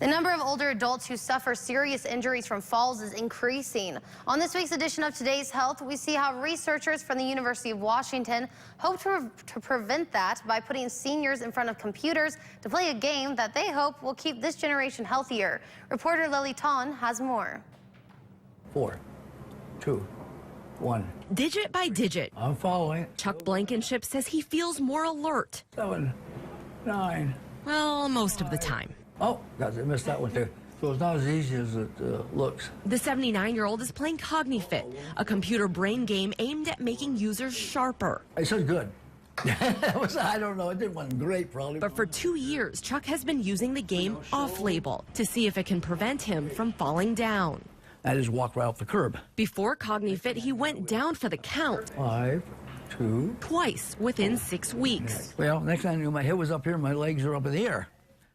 The number of older adults who suffer serious injuries from falls is increasing. On this week's edition of Today's Health, we see how researchers from the University of Washington hope to prevent that by putting seniors in front of computers to play a game that they hope will keep this generation healthier. Reporter Lily Ton has more. 4, 2, 1. Digit by digit, I'm following. Chuck Blankenship says he feels more alert. 7, 9. Well, most of the time. Oh, guys, I missed that one too. So it's not as easy as it looks. The 79-year-old is playing CogniFit, a computer brain game aimed at making users sharper. I said good. I don't know, it did one great probably. But for 2 years, Chuck has been using the game off-label to see if it can prevent him from falling down. I just walked right off the curb. Before CogniFit, he went down for the count 5, 2. twice within 6 weeks. Well, next thing I knew, my head was up here, my legs are up in the air.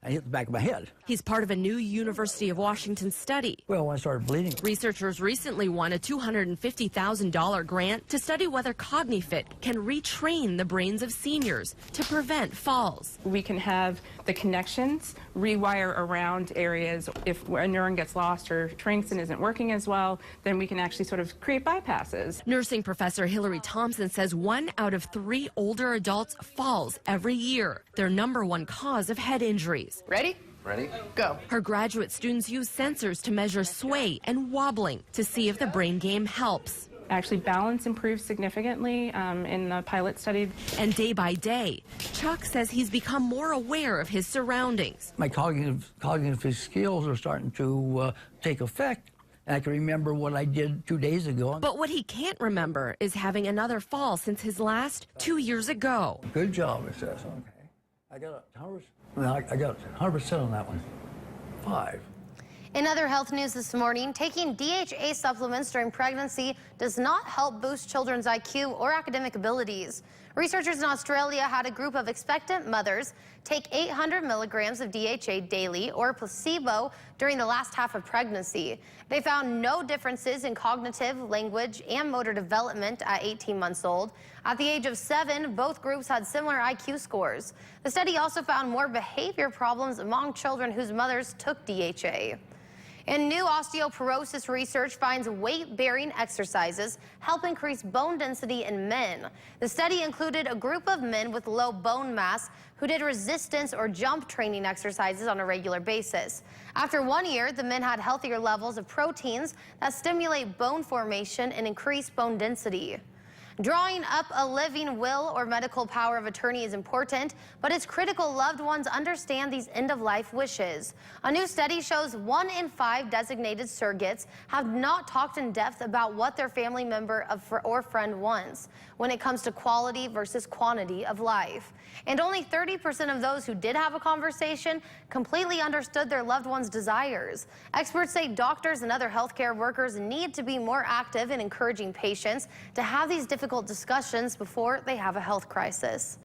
I hit the back of my head. He's part of a new University of Washington study. Well, when I started bleeding. Researchers recently won a $250,000 grant to study whether CogniFit can retrain the brains of seniors to prevent falls. We can have the connections rewire around areas. If a neuron gets lost or shrinks and isn't working as well, then we can actually sort of create bypasses. Nursing professor Hillary Thompson says 1 out of 3 older adults falls every year, their #1 cause of head injuries. Ready? Ready? Go. Her graduate students use sensors to measure sway and wobbling to see if the brain game helps. Actually, balance improves significantly in the pilot study. And day by day, Chuck says he's become more aware of his surroundings. My cognitive skills are starting to take effect. And I can remember what I did 2 days ago. But what he can't remember is having another fall since his last 2 years ago. Good job, it says. Okay. I got 100% on that one. 5. In other health news this morning, taking DHA supplements during pregnancy does not help boost children's IQ or academic abilities. Researchers in Australia had a group of expectant mothers take 800 milligrams of DHA daily or placebo during the last half of pregnancy. They found no differences in cognitive, language, and motor development at 18 months old. At the age of 7, both groups had similar IQ scores. The study also found more behavior problems among children whose mothers took DHA. And new osteoporosis research finds weight-bearing exercises help increase bone density in men. The study included a group of men with low bone mass who did resistance or jump training exercises on a regular basis. After 1 year, the men had healthier levels of proteins that stimulate bone formation and increase bone density. Drawing up a living will or medical power of attorney is important, but it's critical loved ones understand these end-of-life wishes. A new study shows 1 in 5 designated surrogates have not talked in depth about what their family member or friend wants when it comes to quality versus quantity of life. And only 30% of those who did have a conversation completely understood their loved one's desires. Experts say doctors and other healthcare workers need to be more active in encouraging patients to have these difficult discussions before they have a health crisis.